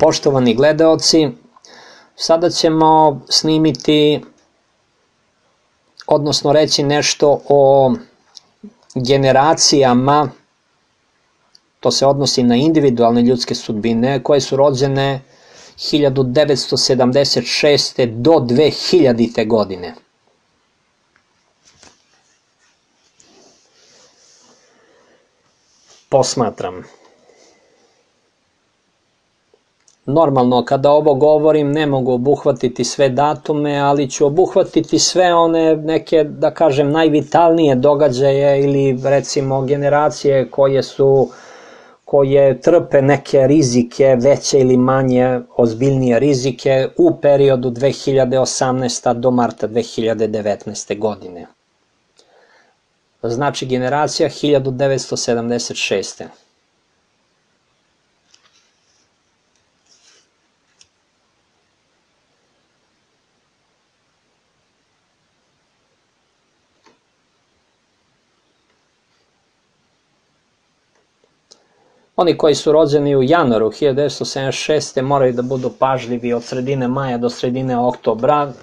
Poštovani gledaoci, sada ćemo snimiti, odnosno reći nešto o generacijama, to se odnosi na individualne ljudske sudbine koje su rođene 1976. do 2000. godine. Posmatram. Normalno, kada ovo govorim, ne mogu obuhvatiti sve datume, ali ću obuhvatiti sve one neke, da kažem, najvitalnije događaje ili recimo generacije koje trpe neke rizike, veće ili manje ozbiljnije rizike u periodu 2018. do marta 2019. godine. Znači generacija 1976. Oni koji su rođeni u januaru 1976. moraju da budu pažljivi od sredine maja do sredine oktobra.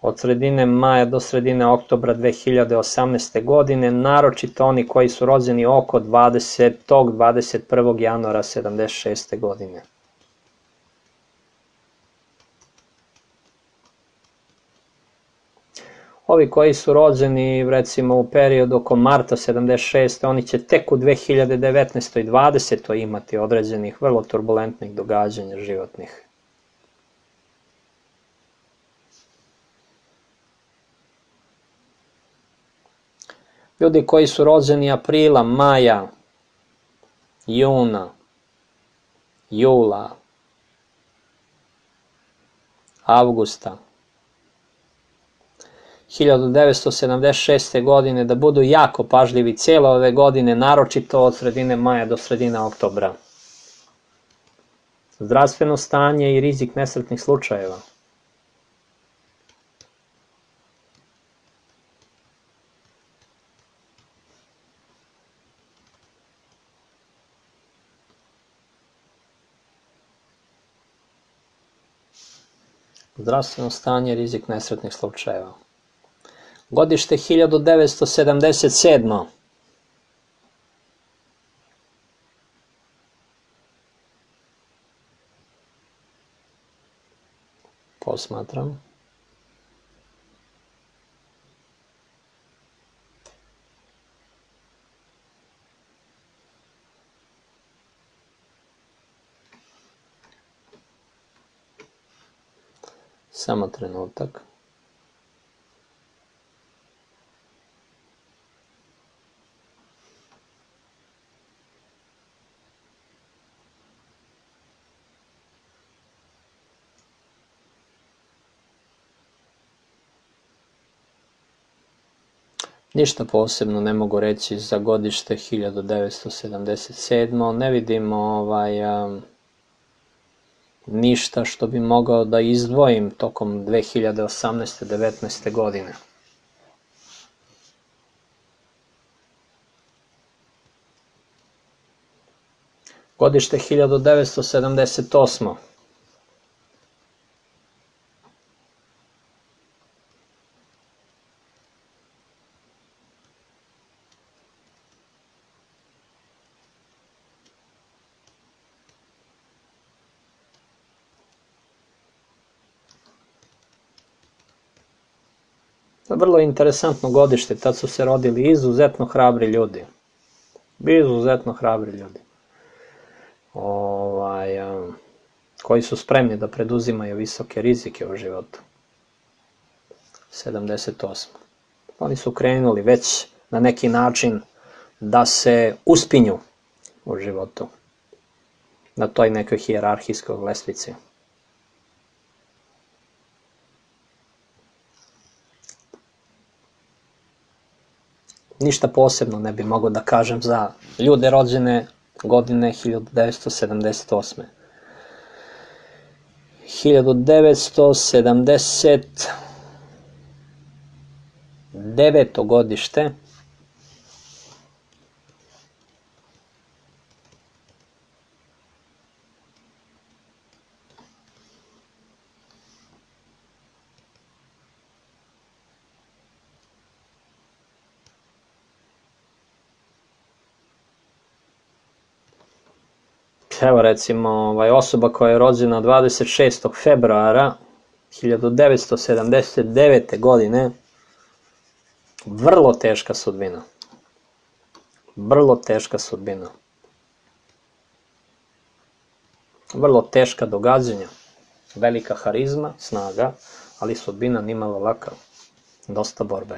Od sredine maja do sredine oktobra 2018. godine, naročito oni koji su rođeni oko 21. januara 1976. godine. Ovi koji su rođeni recimo u periodu oko marta 76. oni će tek u 2019. i 2020. imati određenih vrlo turbulentnih događanja životnih. Ljudi koji su rođeni aprila, maja, juna, jula, avgusta 1976. godine da budu jako pažljivi cijele ove godine, naročito od sredine maja do sredine oktobra. Zdravstveno stanje i rizik nesretnih slučajeva. Zdravstveno stanje i rizik nesretnih slučajeva. Godište 1977. Posmatram. Samo trenutak. Ništa posebno ne mogu reći za godište 1977. Ne vidimo ništa što bi mogao da izdvojim tokom 2018. 19. godine. Godište 1978. Vrlo interesantno godište, tad su se rodili izuzetno hrabri ljudi. Izuzetno hrabri ljudi. Koji su spremni da preduzimaju visoke rizike u životu. 78. Oni su krenuli već na neki način da se uspinju u životu. Na toj nekoj hijerarhijskoj lestvici. Ništa posebno ne bi mogao da kažem za ljude rođene godine 1978. 1979. godište Evo recimo osoba koja je rođena 26. februara 1979. godine, vrlo teška sudbina. Vrlo teška sudbina. Vrlo teška događanja. Velika harizma, snaga, ali sudbina nimalo laka. Dosta borbe.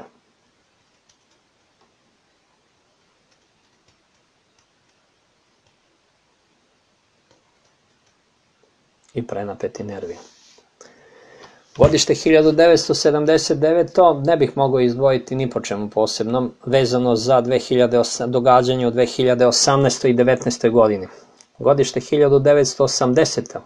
I prenapeti nervi. Godište 1979. ne bih mogao izdvojiti ni po čemu posebnom, vezano za događanje u 2018. i 2019. godini. Godište 1980.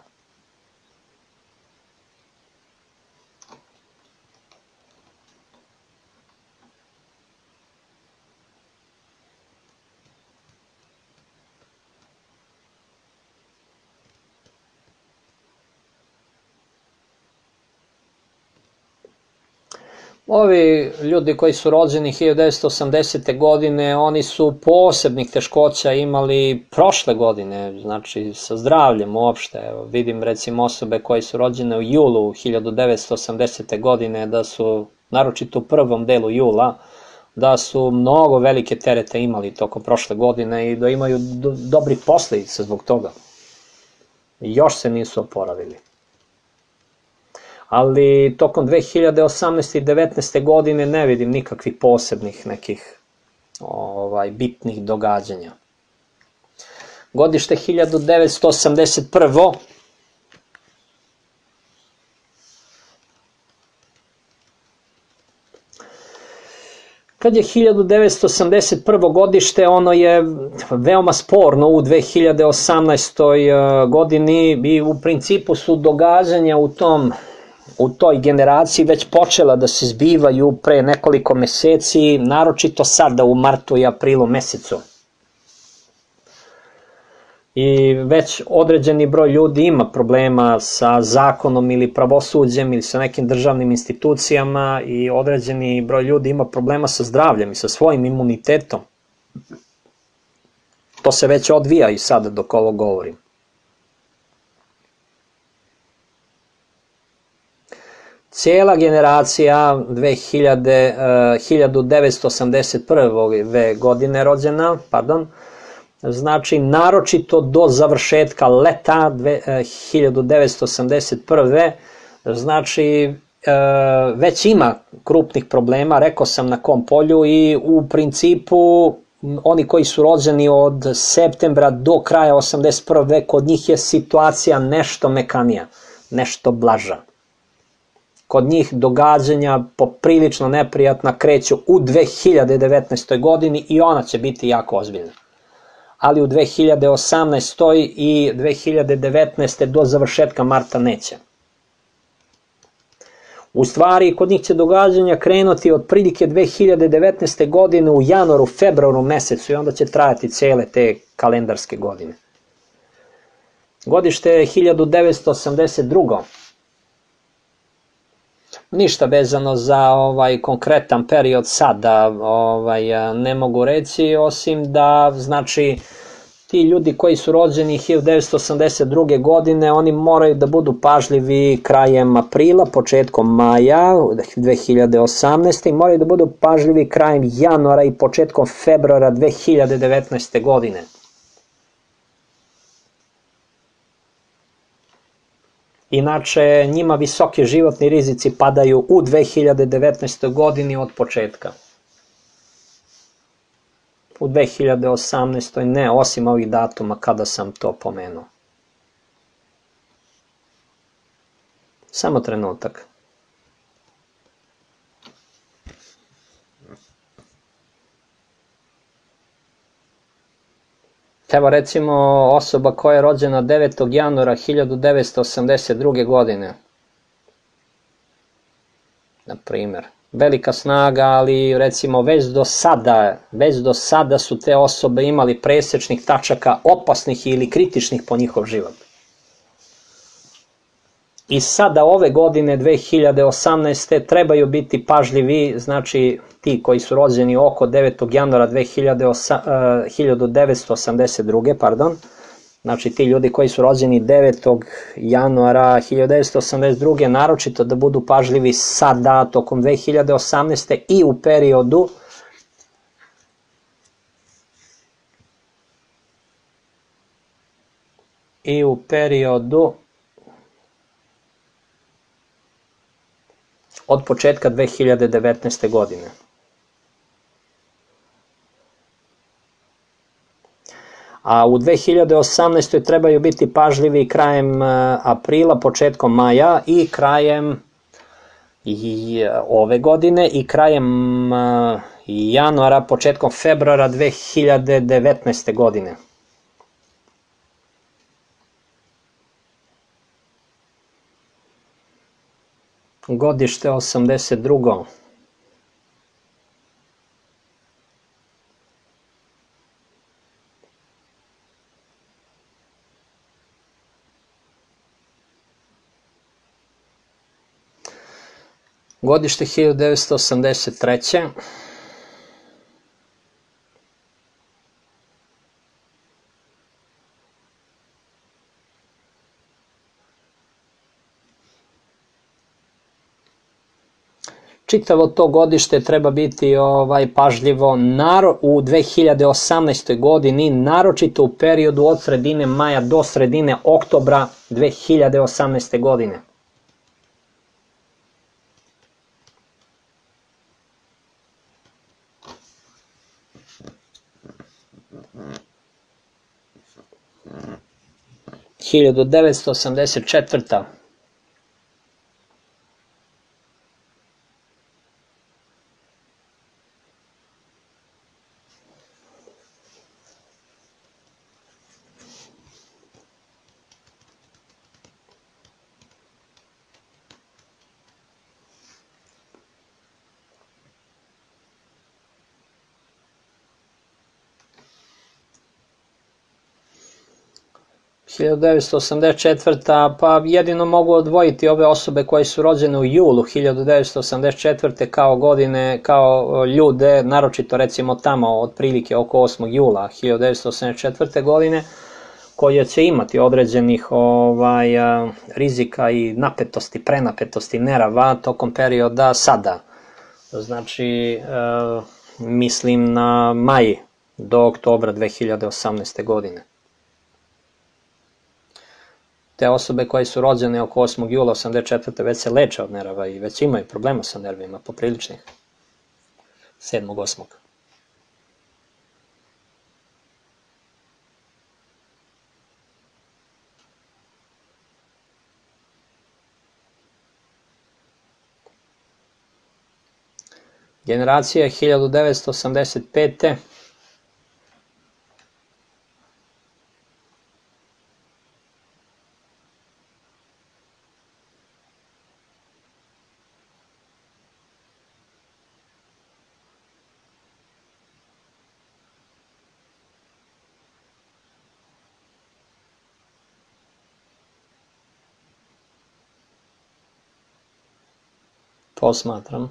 Ovi ljudi koji su rođeni 1980. godine, oni su posebnih teškoća imali prošle godine, znači sa zdravljem uopšte. Evo, vidim recimo osobe koje su rođene u julu 1980. godine, da su, naročito u prvom delu jula, da su mnogo velike terete imali tokom prošle godine i da imaju dobrih posledica zbog toga. Još se nisu oporavili. Ali tokom 2018. i 2019. godine ne vidim nikakvih posebnih nekih bitnih događanja. Godište 1981. Kad je 1981. godište, ono je veoma sporno u 2018. godini i u principu su događanja u toj generaciji već počela da se zbivaju pre nekoliko meseci, naročito sada u martu i aprilu mesecu. I već određeni broj ljudi ima problema sa zakonom ili pravosuđem ili sa nekim državnim institucijama i određeni broj ljudi ima problema sa zdravljem i sa svojim imunitetom. To se već odvija i sada dok ovo govorim. Cijela generacija 1981. godine rođena, znači naročito do završetka leta 1981. znači već ima krupnih problema, rekao sam na kom polju, i u principu oni koji su rođeni od septembra do kraja 1981. kod njih je situacija nešto mekanija, nešto blaža. Kod njih događanja poprilično neprijatna kreću u 2019. godini i ona će biti jako ozbiljna. Ali u 2018. i 2019. do završetka marta neće. U stvari, kod njih će događanja krenuti od prilike 2019. godine u januaru, februaru mesecu i onda će trajati cijele te kalendarske godine. Godište je 1982. Ništa vezano za konkretan period sada ne mogu reći, osim da znači ti ljudi koji su rođeni 1982. godine, oni moraju da budu pažljivi krajem aprila, početkom maja 2018. i moraju da budu pažljivi krajem januara i početkom februara 2019. godine. Inače, njima visoki životni rizici padaju u 2019. godini od početka. U 2018. ne, osim ovih datuma kada sam to pomenuo. Samo trenutak. Evo recimo osoba koja je rođena 9. januara 1982. godine. Na primjer. Velika snaga, ali recimo već do sada su te osobe imali presečnih tačaka opasnih ili kritičnih po njihov život. I sada ove godine 2018. trebaju biti pažljivi, znači ti koji su rođeni oko 9. januara 1982. Znači ti ljudi koji su rođeni 9. januara 1982. naročito da budu pažljivi sada tokom 2018. i u periodu od početka 2019. godine. A u 2018. trebaju biti pažljivi krajem aprila, početkom maja i krajem ove godine i krajem januara, početkom februara 2019. godine. Godište 82. Godište 1983. Čitavo to godište treba biti pažljivo u 2018. godini, naročito u periodu od sredine maja do sredine oktobra 2018. godine. Hiljadu 1984. Pa jedino mogu odvojiti ove osobe koje su rođene u julu 1984. kao godine, kao ljude, naročito recimo tamo otprilike oko 8. jula 1984. godine, koje će imati određenih rizika i napetosti, prenapetosti, nerava tokom perioda sada. Znači, mislim na maj do oktobra 2018. godine. Te osobe koje su rođene oko 8. jula 1984. već se leče od nerava i već imaju problema sa nervima, popriličnih. 7. 8. Generacija 1985. Posmatram.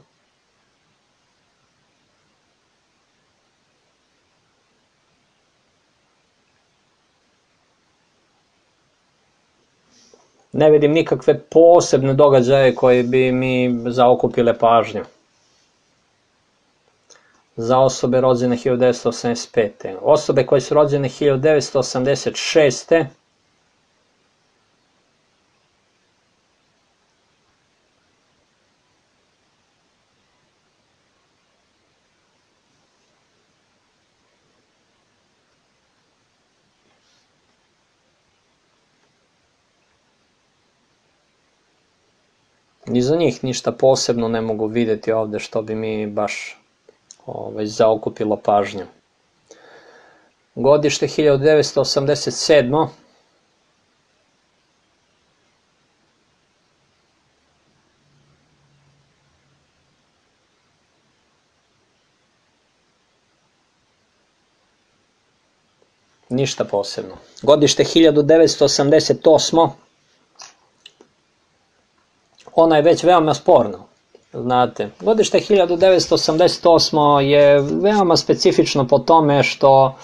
Ne vidim nikakve posebne događaje koje bi mi zaokupile pažnju. Za osobe rođene 1985. Osobe koje su rođene 1986. Ni za njih ništa posebno ne mogu vidjeti ovde što bi mi baš zaokupilo pažnju. Godište 1987. Ništa posebno. Godište 1988. Ona je već veoma sporna, znate. Godište 1988. je veoma specifično po tome što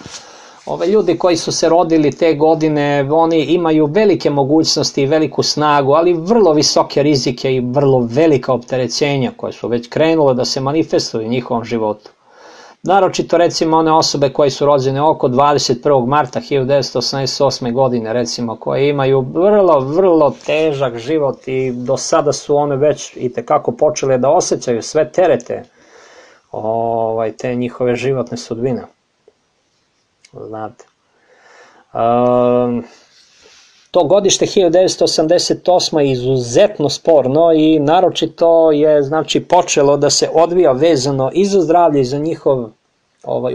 Ljudi koji su se rodili te godine, oni imaju velike mogućnosti i veliku snagu, ali vrlo visoke rizike i vrlo velika opterećenja koje su već krenule da se manifestuju u njihovom životu. Naročito recimo one osobe koje su rođene oko 21. marta 1988. godine, recimo, koje imaju vrlo težak život i do sada su one već i tekako počele da osjećaju sve terete te njihove životne sudbine. Znate. To godište 1988. je izuzetno sporno i naročito je počelo da se odvija vezano i za zdravlje i za njihov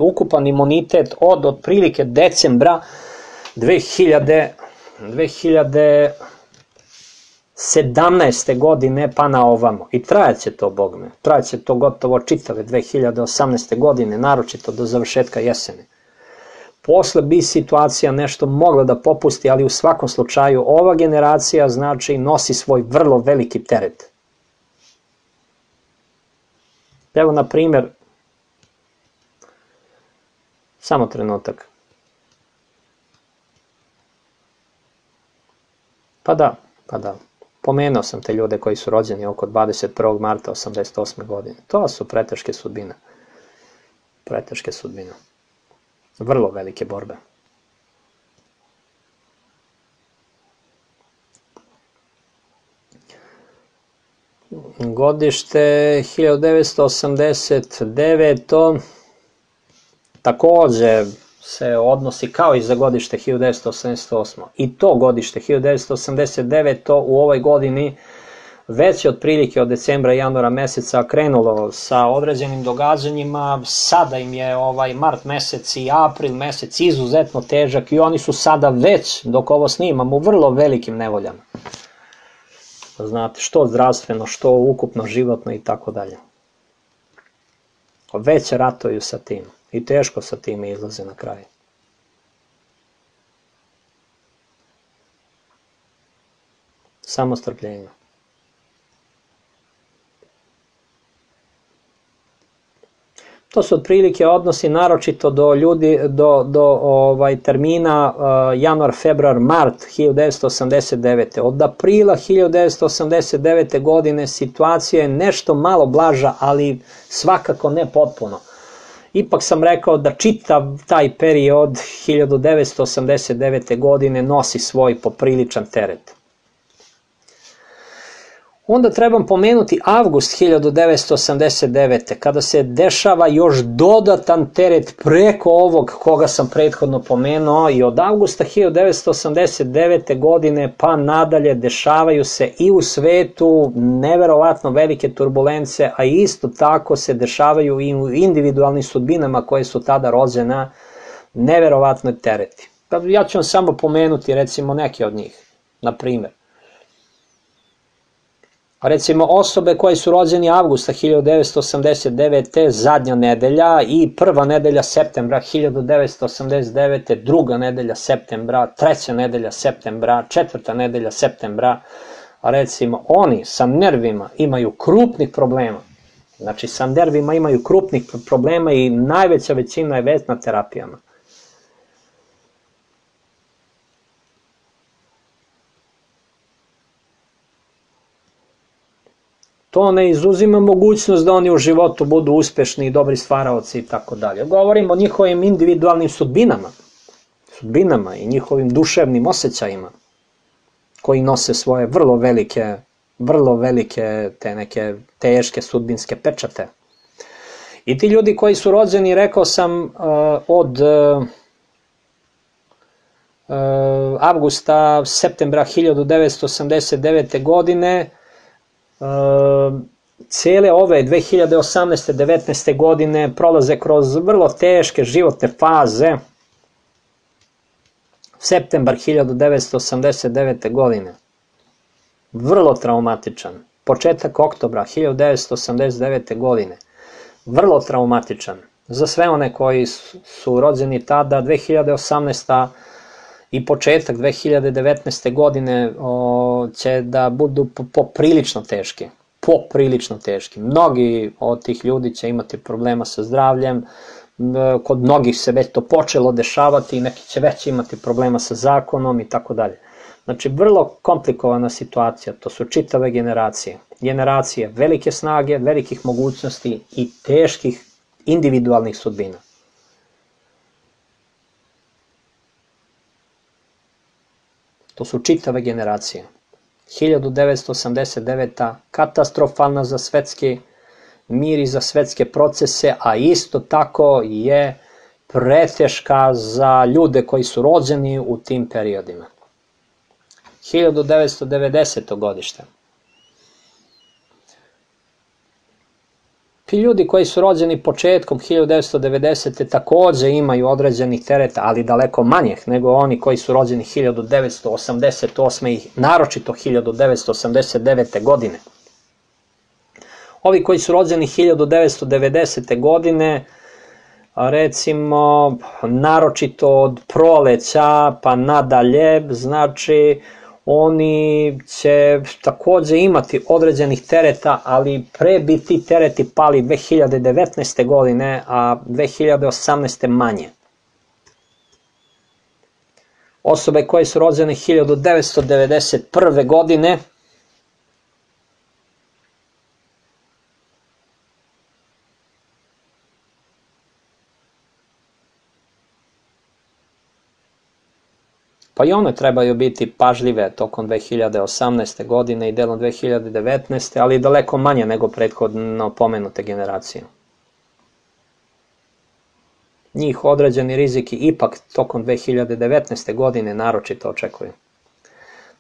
ukupan imunitet od otprilike decembra 2017. godine pa na ovamo. I trajaće to, bogme. Trajaće to gotovo čitave 2018. godine, naročito do završetka jeseni. Posle bi situacija nešto mogla da popusti, ali u svakom slučaju ova generacija nosi svoj vrlo veliki teret. Evo na primjer, samo trenutak. Pa da. Pomenuo sam te ljude koji su rođeni oko 21. marta 1988. godine. To su preteške sudbine. Preteške sudbine. Vrlo velike borbe. Godište 1989. takođe se odnosi kao i za godište 1988. I to godište 1989. u ovoj godini već je otprilike od decembra i januara meseca krenulo sa određenim događanjima. Sada im je mart mesec i april mesec izuzetno težak i oni su sada već, dok ovo snimam, u vrlo velikim nevoljama. Znate, što zdravstveno, što ukupno životno i tako dalje. Već ratuju sa tim i teško sa tim izlaze na kraj. Samo strpljenje. To su otprilike odnosi naročito do ljudi, do termina januar, februar, mart 1989. Od aprila 1989. godine situacija je nešto malo blaža, ali svakako ne potpuno. Ipak sam rekao da čitav taj period 1989. godine nosi svoj popriličan teret. Onda trebam pomenuti avgust 1989. kada se dešava još dodatan teret preko ovog koga sam prethodno pomenuo i od avgusta 1989. godine pa nadalje dešavaju se i u svetu neverovatno velike turbulence, a isto tako se dešavaju i u individualnim sudbinama koje su tada rođena neverovatne tereti. Ja ću vam samo pomenuti recimo neke od njih, na primjer. Recimo osobe koje su rođeni avgusta 1989. zadnja nedelja i prva nedelja septembra 1989. druga nedelja septembra, treća nedelja septembra, četvrta nedelja septembra, a recimo oni sa nervima imaju krupnih problema. Znači sa nervima imaju krupnih problema i najveća većina je već na terapijama. To ne izuzima mogućnost da oni u životu budu uspešni i dobri stvaraoci i tako dalje. Govorim o njihovim individualnim sudbinama i njihovim duševnim osjećajima koji nose svoje vrlo velike te neke teške sudbinske pečate. I ti ljudi koji su rođeni, rekao sam, od avgusta, septembra 1989. godine, cijele ove 2018. 19. godine prolaze kroz vrlo teške životne faze. Septembar 1989. godine, vrlo traumatičan. Početak oktobra 1989. godine, vrlo traumatičan. Za sve one koji su rođeni tada, 2018. i početak 2019. godine će da budu poprilično teški. Mnogi od tih ljudi će imati problema sa zdravljem, kod mnogih se već to počelo dešavati i neki će već imati problema sa zakonom i tako dalje. Znači, vrlo komplikovana situacija, to su čitave generacije. Generacije velike snage, velikih mogućnosti i teških individualnih sudbina. To su čitave generacije. 1989. katastrofalna za svetski mir i za svetske procese, a isto tako je preteška za ljude koji su rođeni u tim periodima. 1990. godište. Ti ljudi koji su rođeni početkom 1990. takođe imaju određenih tereta, ali daleko manjih nego oni koji su rođeni 1988. i naročito 1989. godine. Ovi koji su rođeni 1990. godine, recimo, naročito od proleća pa nadalje, znači, oni će takođe imati određenih tereta, ali pre bi ti tereti pali 2019. godine, a 2018. manje. Osobe koje su rođene 1991. godine, pa i one trebaju biti pažljive tokom 2018. godine i delom 2019. ali daleko manje nego prethodno pomenute generacije. Njih određeni riziki ipak tokom 2019. godine naročito očekuju.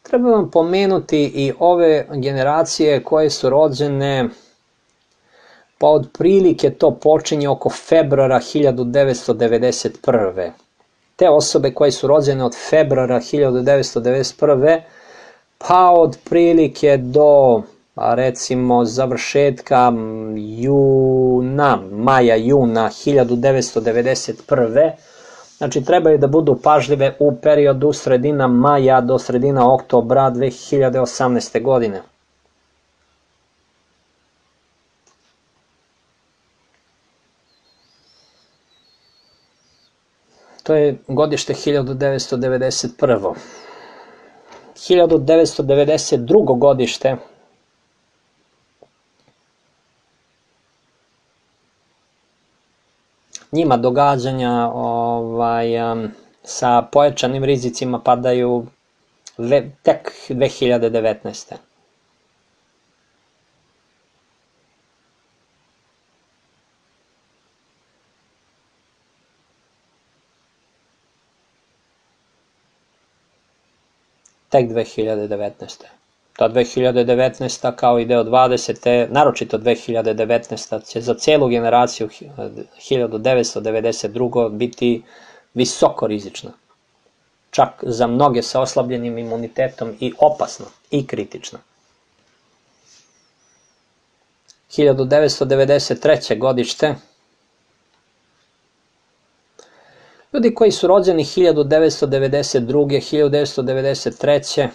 Treba vam pomenuti i ove generacije koje su rođene, pa otprilike to počinje oko februara 1991. Te osobe koje su rođene od februara 1991. pa otprilike do, recimo, završetka maja, juna 1991. Znači, trebaju da budu pažljive u periodu sredina maja do sredina oktobra 2018. godine. To je godište 1991. 1992. godište njima događanja sa pojačanim rizicima padaju tek 2019. Tek 2019. Ta 2019. kao i deo 20. naročito 2019. će za celu generaciju 1992. biti visoko rizična. Čak za mnoge sa oslabljenim imunitetom i opasna i kritična. 1993. godište. Ljudi koji su rođeni 1992. 1993.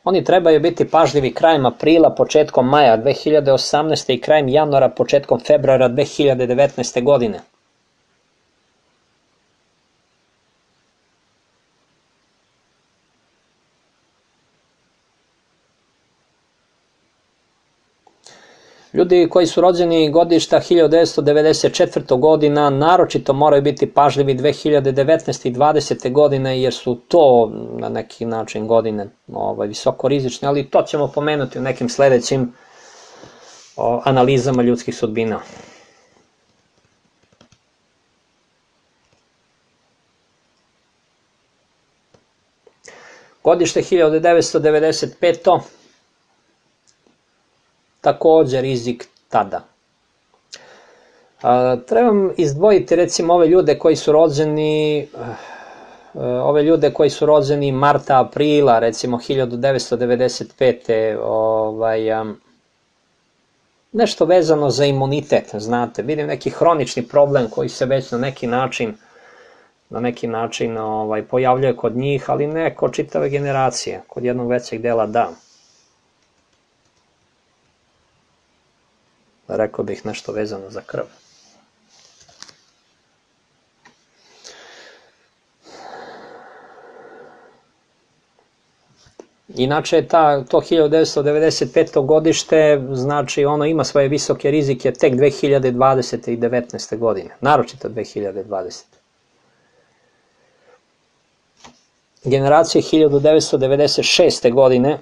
Oni trebaju biti pažljivi krajem aprila, početkom maja 2018. i krajem januara, početkom februara 2019. godine. Ljudi koji su rođeni godišta 1994. godina naročito moraju biti pažljivi 2019. i 2020. godine jer su to na neki način godine visoko rizične, ali to ćemo pomenuti u nekim sledećim analizama ljudskih sudbina. Godište 1995. Takođe rizik tada. Trebam izdvojiti recimo ove ljude koji su rođeni marta, aprila, recimo 1995. Nešto vezano za imunitet, znate, vidim neki hronični problem koji se već na neki način pojavljuje kod njih, ali ne kod čitave generacije, kod jednog većeg dela da. rekao bih nešto vezano za krv. Inače, to 1995. godište, znači ono ima svoje visoke rizike tek 2020. i 2019. godine, naročito 2020. Generacije 1996. godine,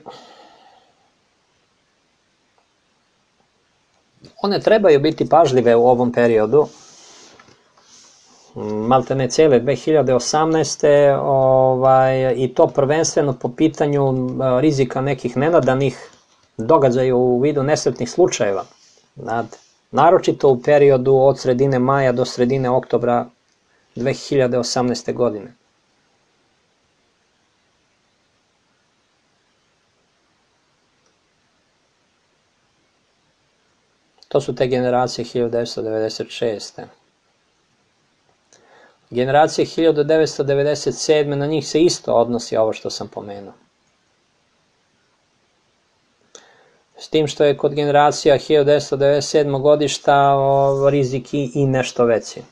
one trebaju biti pažljive u ovom periodu, maltene cele 2018. I to prvenstveno po pitanju rizika nekih nenadanih događaja u vidu nesretnih slučajeva, naročito u periodu od sredine maja do sredine oktobra 2018. godine. To su te generacije 1996. Generacije 1997. na njih se isto odnosi ovo što sam pomenuo. S tim što je kod generacija 1997. godišta rizik i nešto veći.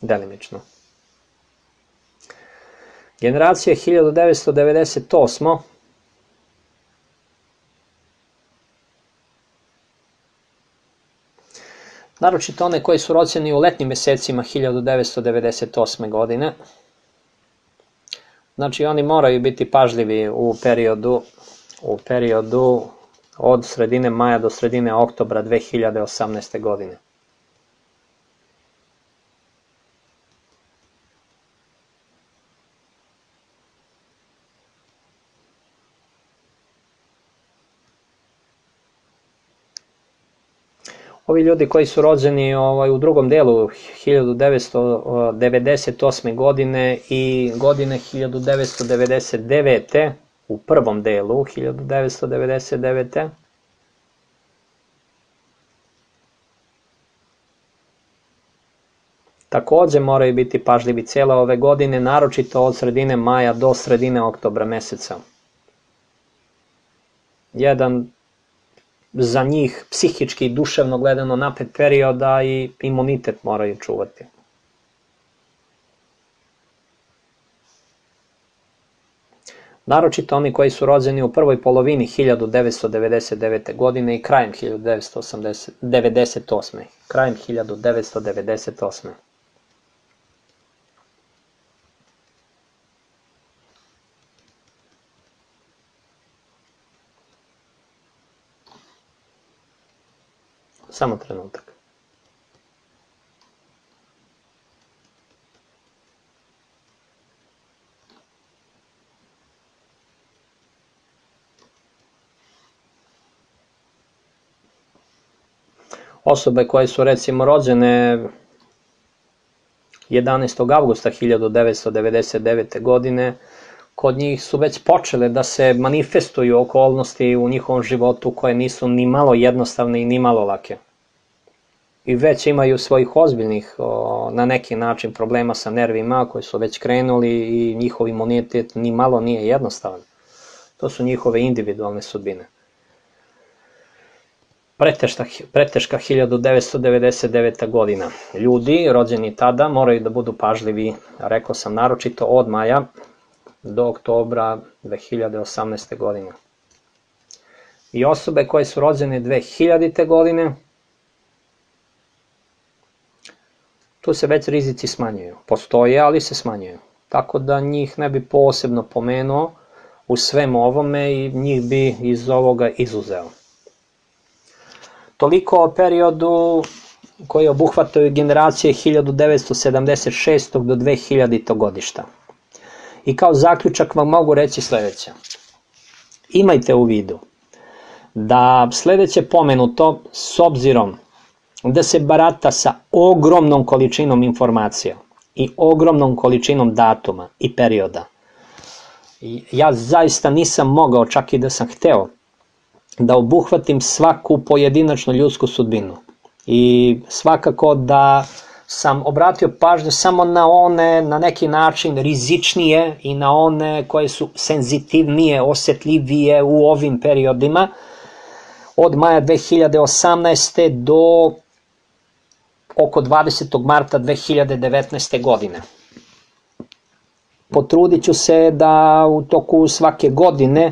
Delimično. Generacija 1998. Naročito one koji su rođeni u letnjim mesecima 1998. godine. Znači oni moraju biti pažljivi u periodu od sredine maja do sredine oktobra 2018. godine. Ovi ljudi koji su rođeni u drugom delu 1998. godine i godine 1999. u prvom delu 1999. takođe moraju biti pažljivi cele ove godine, naročito od sredine maja do sredine oktobra meseca. Jedan za njih psihički i duševno gledano napet perioda i imunitet moraju čuvati. Naročito oni koji su rođeni u prvoj polovini 1999. godine i krajem 1998. Krajem 1998. Samo trenutak. Osobe koje su recimo rođene 11. avgusta 1999. godine, kod njih su već počele da se manifestuju okolnosti u njihovom životu koje nisu ni malo jednostavne i ni malo lake. I već imaju svojih ozbiljnih, na neki način, problema sa nervima koji su već krenuli i njihov imunitet ni malo nije jednostavan. To su njihove individualne sudbine. Preteška 1999. godina. Ljudi rođeni tada moraju da budu pažljivi, rekao sam, naročito od maja do oktobra 2018. godine. I osobe koje su rođene 2000. godine, tu se već rizici smanjuju. Postoje, ali se smanjuju. Tako da njih ne bi posebno pomenuo u svemu ovome i njih bi iz ovoga izuzeo. Toliko o periodu koji obuhvataju generacije 1976. do 2000. godišta. I kao zaključak vam mogu reći sledeće. Imajte u vidu da sledeće pomenuto, s obzirom da se barata sa ogromnom količinom informacija i ogromnom količinom datuma i perioda, ja zaista nisam mogao, čak i da sam hteo, da obuhvatim svaku pojedinačnu ljudsku sudbinu. I svakako da sam obratio pažnju samo na one na neki način rizičnije i na one koje su senzitivnije, osjetljivije u ovim periodima od maja 2018. do oko 20. marta 2019. godine. Potrudit ću se da u toku svake godine,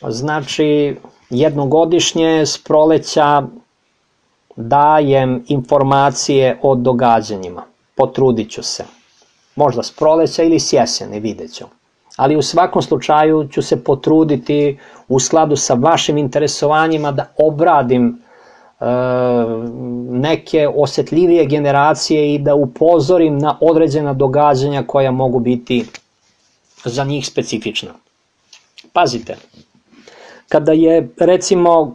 znači jednogodišnje s proleća, dajem informacije o događanjima. Potrudit ću se. Možda s proleća ili s jeseni, vidjet ću. Ali u svakom slučaju ću se potruditi u skladu sa vašim interesovanjima da obradim neke osjetljivije generacije i da upozorim na određena događanja koja mogu biti za njih specifična. Pazite, kada je, recimo,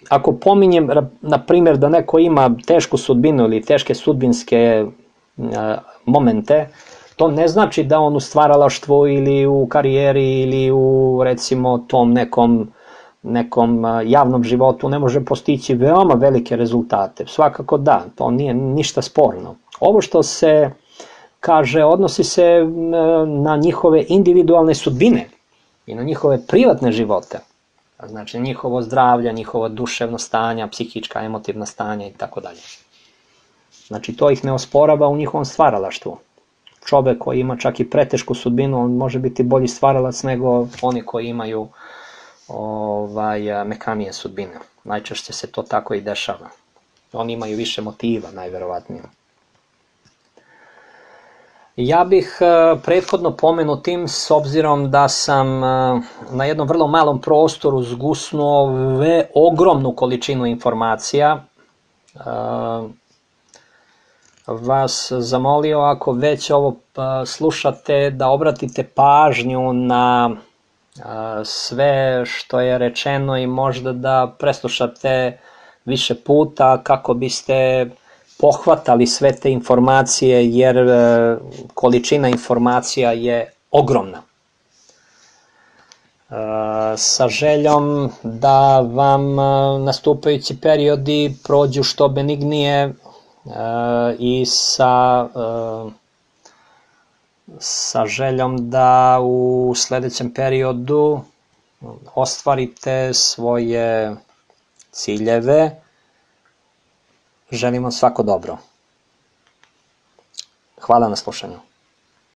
ako pominjem, na primjer, da neko ima tešku sudbinu ili teške sudbinske momente, to ne znači da on u stvaralaštvu ili u karijeri ili u, recimo, tom nekom javnom životu ne može postići veoma velike rezultate. Svakako da, to nije ništa sporno. Ovo što se kaže odnosi se na njihove individualne sudbine i na njihove privatne živote. Znači njihovo zdravlje, njihovo duševno stanje, psihička, emotivna stanja i tako dalje. Znači to ih ne osporava u njihovom stvaralaštvu. Čovek koji ima čak i pretešku sudbinu, on može biti bolji stvaralac nego oni koji imaju mekanije sudbine. Najčešće se to tako i dešava. Oni imaju više motiva, najverovatnije. Ja bih prethodno pomenutim, s obzirom da sam na jednom vrlo malom prostoru zgusnuo ogromnu količinu informacija, vas zamolio, ako već ovo slušate, da obratite pažnju na sve što je rečeno i možda da preslušate više puta kako biste pohvatali sve te informacije, jer količina informacija je ogromna. Sa željom da vam nastupajući periodi prođu što benignije i sa željom da u sledećem periodu ostvarite svoje ciljeve. Želim vam svako dobro. Hvala na slušanju.